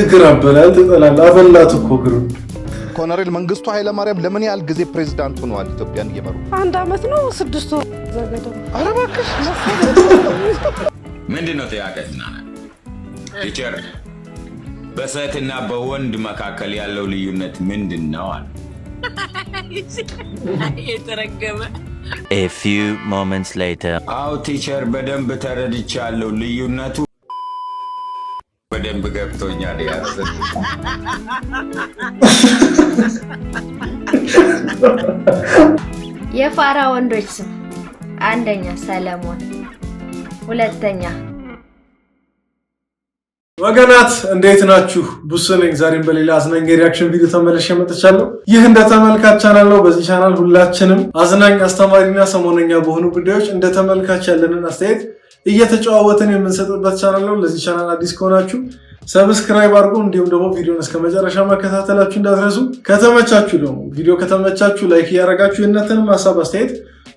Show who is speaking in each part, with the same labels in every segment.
Speaker 1: እግራበላል ተጠላላ አበላት እኮ ግሩ
Speaker 2: ኮሎኔል መንግስቱ ኃይለ ማርያም ለምን ያህል ጊዜ ፕሬዝዳንት ሆነዋል ኢትዮጵያን እየመሩ?
Speaker 3: 1 አመት ነው 6 ወር ዘገደው።
Speaker 2: አረባክሽ
Speaker 4: ምንድነው ተያቀጥና ቲቸር በሴትና በወንድ መካከል ያለው ልዩነት ምንድነው?
Speaker 5: የተረገመ
Speaker 6: A few moments later
Speaker 4: አው ቲቸር በደንብ ተረድቻለሁ ልዩነቱ በደንብ ገብቶኛል ያስ
Speaker 7: የፋራ ወንዶች ስም አንደኛ ሰለሞን ሁለተኛ
Speaker 1: ወገናት እንዴት ናችሁ? ቡስነኝ ዛሬም በሌላ አዝናኝ ሪአክሽን ቪዲዮ ተመልሼ መጥቻለሁ። ይህ እንደ ተመልካች ቻናል ነው። በዚህ ቻናል ሁላችንም አዝናኝ አስተማሪና ሰሞነኛ በሆኑ ጉዳዮች እንደ ተመልካች ያለንን አስተያየት እየተጨዋወትን የምንሰጥበት ቻናል ነው። ለዚህ ቻናል አዲስ ከሆናችሁ ሰብስክራይብ አድርጉ፣ እንዲሁም ደግሞ ቪዲዮን እስከ መጨረሻ መከታተላችሁ እንዳትረሱ። ከተመቻችሁ ደግሞ ቪዲዮ ከተመቻችሁ ላይክ እያደረጋችሁ የእናንተንም ሀሳብ አስተያየት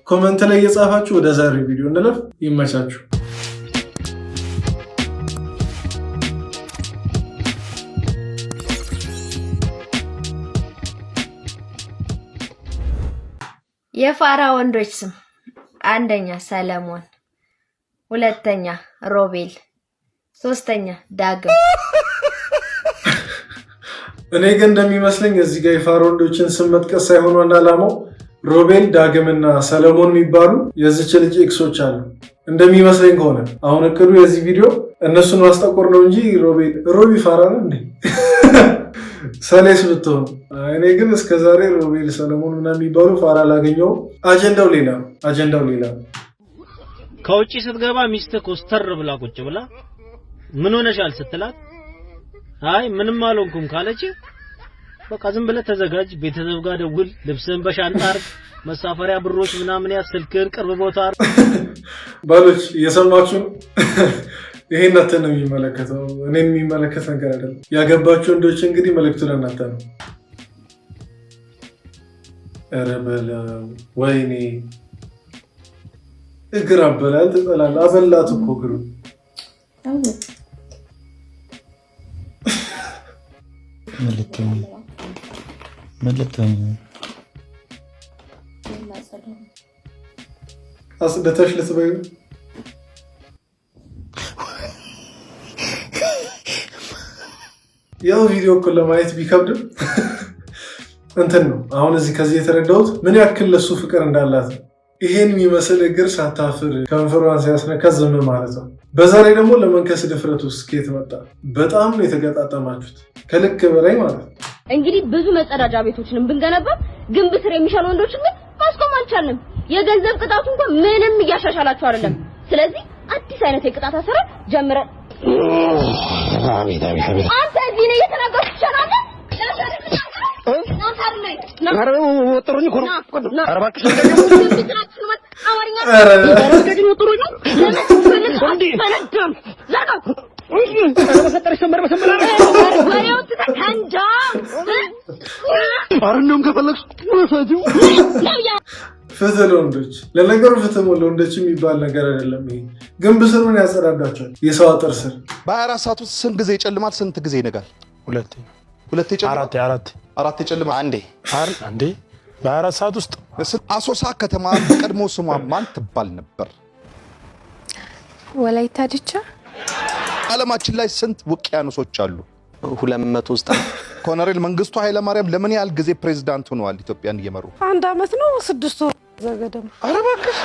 Speaker 1: ኮሜንት ላይ እየጻፋችሁ ወደ ዛሬው ቪዲዮ እንለፍ። ይመቻችሁ።
Speaker 7: የፋራ ወንዶች ስም አንደኛ ሰለሞን ሁለተኛ ሮቤል ሶስተኛ ዳግም።
Speaker 1: እኔ ግን እንደሚመስለኝ እዚህ ጋር የፋራ ወንዶችን ስም መጥቀስ ሳይሆን ዋና ዓላማው ሮቤል ዳግምና ሰለሞን የሚባሉ የዚች ልጅ ኤክሶች አሉ እንደሚመስለኝ ከሆነ። አሁን እቅዱ የዚህ ቪዲዮ እነሱን ማስጠቆር ነው እንጂ ሮቢ ፋራ ነው እንዴ? ሰሌስ ብትሆን። እኔ ግን እስከዛሬ ሮቤል ሰለሞን እና የሚባሉ ፋራ ላገኘው። አጀንዳው ሌላ ነው።
Speaker 8: ከውጪ ስትገባ ሚስት ኮስተር ብላ ቁጭ ብላ ምን ሆነሻል ስትላት አይ ምንም አልሆንኩም ካለች በቃ ዝም ብለህ ተዘጋጅ፣ ቤተሰብ ጋር ደውል፣ ልብስን በሻንጣ አርግ፣ መሳፈሪያ ብሮች ምናምን ያስልክን ቅርብ ቦታ
Speaker 1: ባሎች እየሰማችሁ ነው። ይሄን እናንተ ነው የሚመለከተው፣ እኔን የሚመለከት ነገር አይደለም። ያገባችሁ ወንዶች እንግዲህ መልእክቱ ለእናንተ ነው። ኧረ በለው ወይኔ እግር አበላል ተጠላላ አበላት እኮ ግሩ
Speaker 6: መልክተኛ
Speaker 1: አስደታሽ ለሰበዩ ያው ቪዲዮ እኮ ለማየት ቢከብድም እንትን ነው። አሁን እዚህ ከዚህ የተረዳሁት ምን ያክል ለሱ ፍቅር እንዳላት ነው። ይሄን የሚመስል እግር ሳታፍር ከንፈሯን ሲያስነካ ዝም ማለት ነው። በዛ ላይ ደግሞ ለመንከስ ድፍረት ውስጥ ከየት መጣ? በጣም ነው የተገጣጠማችሁት ከልክ በላይ ማለት ነው።
Speaker 9: እንግዲህ ብዙ መጸዳጃ ቤቶችንም ብንገነባ ግንብ ስር የሚሻሉ ወንዶችን ግን ማስቆም አልቻልንም። የገንዘብ ቅጣቱ እንኳን ምንም እያሻሻላችሁ አይደለም። ስለዚህ አዲስ አይነት የቅጣት አሰራር ጀምረን አንተ እዚህ ነው እየተናገርኩ ይችላል።
Speaker 1: ፍትህ ለወንዶች። ለነገሩ ፍትህ ለወንዶች የሚባል ነገር አይደለም። ይሄ ግንብ ስር ምን ያጸዳዳቸዋል? የሰው አጥር ስር
Speaker 2: በ24 ሰዓት ውስጥ ስንት ጊዜ ይጨልማል? ስንት ጊዜ ይነጋል? ሁለቴ ይጨልማል። አራት ይጨልማል። አንዴ በ24 ሰዓት ውስጥ። አሶሳ ከተማ ቀድሞ ስሟ ማን ትባል ነበር?
Speaker 3: ወላይታ ዲቻ።
Speaker 2: ዓለማችን ላይ ስንት ውቅያኖሶች አሉ?
Speaker 6: 200 ውስጥ።
Speaker 2: ኮሎኔል መንግስቱ ኃይለ ማርያም ለምን ያህል ጊዜ ፕሬዝዳንት ሆነዋል ኢትዮጵያን እየመሩ?
Speaker 3: 1 አመት ነው 6 ወር ዘገደው።
Speaker 2: አረባክሽ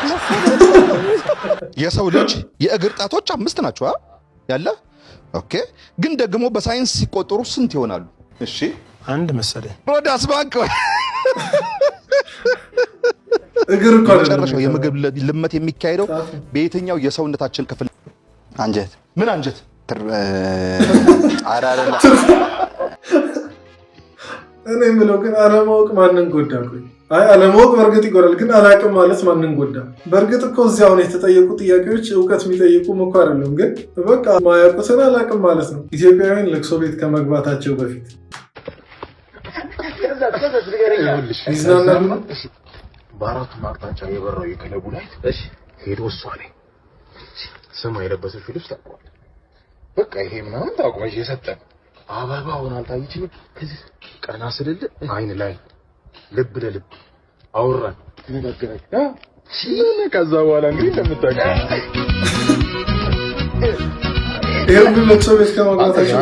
Speaker 2: የሰው ልጅ የእግር ጣቶች 5 ናቸው ያለ። ኦኬ፣ ግን ደግሞ በሳይንስ ሲቆጠሩ ስንት ይሆናሉ? እሺ
Speaker 6: አንድ መሰለኝ።
Speaker 2: ሮዳስ ባንክ
Speaker 1: እግር እኮ
Speaker 2: ጨረሻው የምግብ ልመት የሚካሄደው በየትኛው የሰውነታችን ክፍል?
Speaker 6: አንጀት።
Speaker 2: ምን አንጀት?
Speaker 6: አራራላ
Speaker 1: እኔ የምለው ግን አለማወቅ ማንን ጎዳ? አይ አለማወቅ በእርግጥ ይጎዳል፣ ግን አላቅም ማለት ማንን ጎዳ? በእርግጥ እኮ እዚህ አሁን የተጠየቁ ጥያቄዎች እውቀት የሚጠይቁ እኮ አይደለም፣ ግን በቃ ማያውቁትን አላቅም ማለት ነው። ኢትዮጵያውያን ለቅሶ ቤት ከመግባታቸው በፊት ይዝናናሉ።
Speaker 5: በአራቱ አቅጣጫ የበራው የክለቡ ላይት እሺ ሄዶ እሷ ላይ ሰማይ የለበሰችው ልብስ ታውቀዋል። በቃ ይሄ ምናምን ታውቀዋል የሰጠን አበባውን አልታየችም። ከዚህ ቀና ስልል አይን ላይ ልብ ለልብ አወራን ተነጋገረን። ከዛ በኋላ እንግዲህ እንደምታውቀው
Speaker 1: ይሄን ለቅሶ ቤት ከማግባታቸው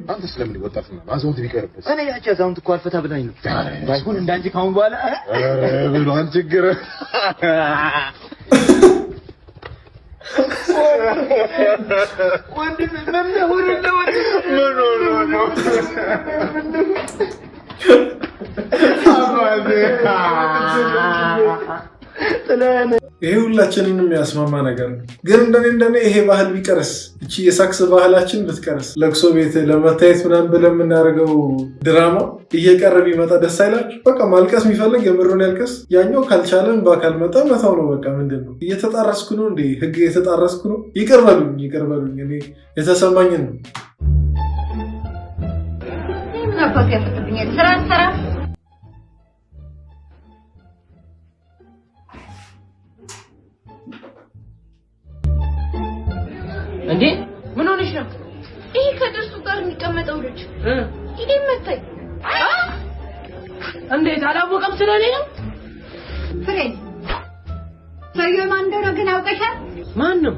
Speaker 5: አንተ ስለምን ወጣት ነው አዛውንት ቢቀርብስ?
Speaker 6: እኔ ያቺ አዛውንት እኮ አልፈታ ብላኝ ነው። ባይሆን እንዳንቺ ካሁን በኋላ
Speaker 5: ብሎ አንተ ችግር
Speaker 6: ወንድም ምን ነው
Speaker 1: ይሄ ሁላችንን የሚያስማማ ነገር ነው። ግን እንደኔ ይሄ ባህል ቢቀርስ፣ እቺ የሳክስ ባህላችን ብትቀርስ፣ ለቅሶ ቤት ለመታየት ምናምን ብለን የምናደርገው ድራማ እየቀረ ቢመጣ ደስ አይላችሁ? በቃ ማልቀስ የሚፈልግ የምሩን ያልቀስ፣ ያኛው ካልቻለን በአካል መጣ መታው ነው። በቃ ምንድን ነው እየተጣረስኩ ነው እንዴ? ህግ እየተጣረስኩ ነው? ይቅር በሉኝ። እኔ የተሰማኝን ነው።
Speaker 8: እንዴ ምን ሆነሽ ነው?
Speaker 9: ይሄ ከደርሱ ጋር የሚቀመጠው ልጅ ይሄ መጣይ
Speaker 8: እንዴት አላወቀም ስለኔ ነው?
Speaker 9: ፍሬድ ሰውዬው ማን እንደሆነ ግን አውቀሻል?
Speaker 8: ማን ነው?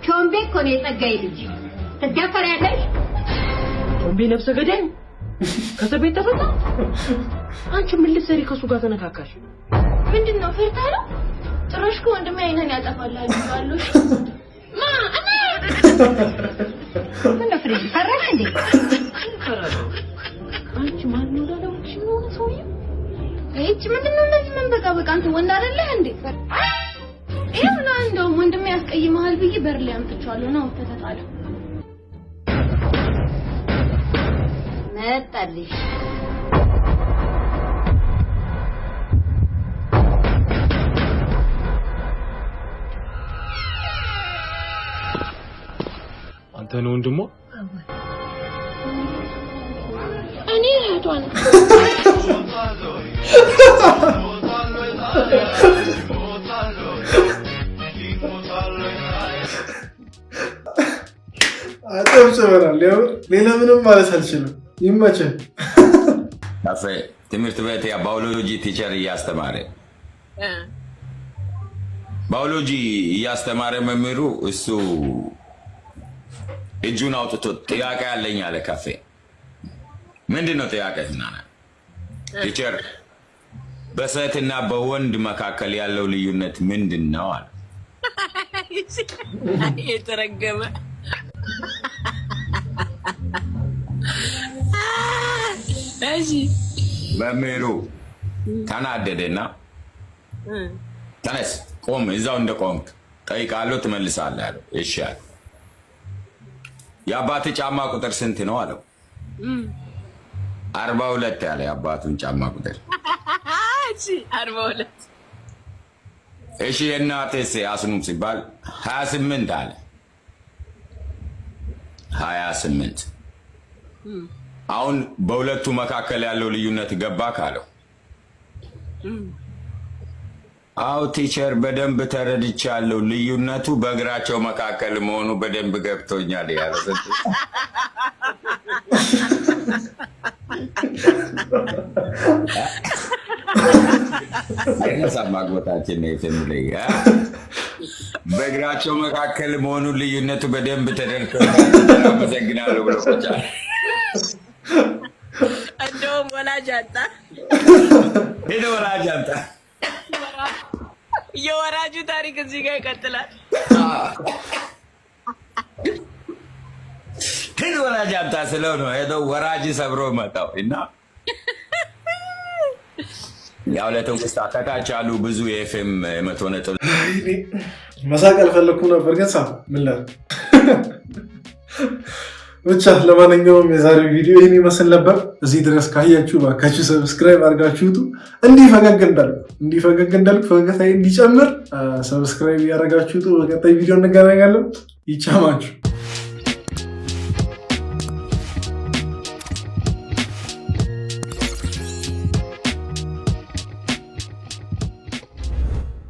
Speaker 9: ቾምቤ እኮ ነው የጸጋዬ ልጅ። ትደፈሪያለሽ?
Speaker 8: ቾምቤ ነፍሰ ገዳይ ከሰው ቤት ተፈታ። አንቺ ምን ልትሰሪ ከሱ ጋር ተነካካሽ?
Speaker 9: ምንድነው ፈርታ ነው? ጭራሽ ከወንድሜ አይነን ያጠፋላል ይባሉሽ ማ ምን ነው ፍሬድ ፈራሽ እንዴ?
Speaker 8: አንቺ ማን ነው ዳዳውሽ ነው ሰውዬ?
Speaker 9: እቺ ምንድነው እንደዚህ ምን በቃ አንተ ወንድ አይደለህ እንዴ? ይሄና እንደው ወንድሜ ያስቀይመሃል ብዬ በር ላይ አምጥቻለሁ ነው ተተጣለ መጣልሽ
Speaker 5: አንተ ነው ወንድሞ?
Speaker 9: እኔ እህቷን
Speaker 1: አጥብጭበናል። ያው ሌላ ምንም ማለት አልችልም። ይመችህ።
Speaker 4: ካፌ ትምህርት ቤት ባዮሎጂ ቲቸር እያስተማረ ባዮሎጂ እያስተማረ መምህሩ እሱ እጁን አውጥቶ ጥያቄ አለኝ አለ። ካፌ ምንድነው ጥያቄ? ቲቸር በሴትና በወንድ መካከል ያለው ልዩነት ምንድነው አለ።
Speaker 10: የተረገመ እሺ
Speaker 4: መምህሩ ተናደደና ተነስ ቆም፣ እዛው እንደቆምክ ጠይቃለሁ ትመልሳለህ አለው። እሺ አለ። የአባት ጫማ ቁጥር ስንት ነው አለው። 42 ያለ የአባቱን ጫማ ቁጥር።
Speaker 10: እሺ 42።
Speaker 4: እሺ የእናትህ አስኑም ሲባል 28 አለ። 28 አሁን በሁለቱ መካከል ያለው ልዩነት ገባ ካለው፣ አው ቲቸር በደንብ ተረድቻለሁ፣ ልዩነቱ በእግራቸው መካከል መሆኑ በደንብ ገብቶኛል ያለ አይነሳም ማግባታችን ነው የፈምለይ በእግራቸው መካከል መሆኑ ልዩነቱ በደንብ ተደርቷል። አመሰግናለሁ ብሎ ቆጫ
Speaker 10: እንደውም ወላጅ አጣ
Speaker 4: ሄዶ ወላጅ አጣ።
Speaker 10: የወራጁ ታሪክ እዚህ ጋር ይቀጥላል።
Speaker 4: ሄዶ ወላጅ አጣ ስለው ነው ሄዶ ወራጅ ሰብሮ መጣው እና ያው ለተንኩስታ ከታች አሉ ብዙ የኤፍኤም 100 ነጥብ
Speaker 1: መሳቅ አልፈለኩም ነበር ግን ሳም ምን ላል ብቻ። ለማንኛውም የዛሬው ቪዲዮ ይህን ይመስል ነበር። እዚህ ድረስ ካያችሁ ባካችሁ ሰብስክራይብ አድርጋችሁት እንዲህ ፈገግ እንዳልኩ ፈገግታዬ እንዲጨምር ሰብስክራይብ ያደርጋችሁት። በቀጣይ ቪዲዮ እንገናኛለን። ይቻማችሁ።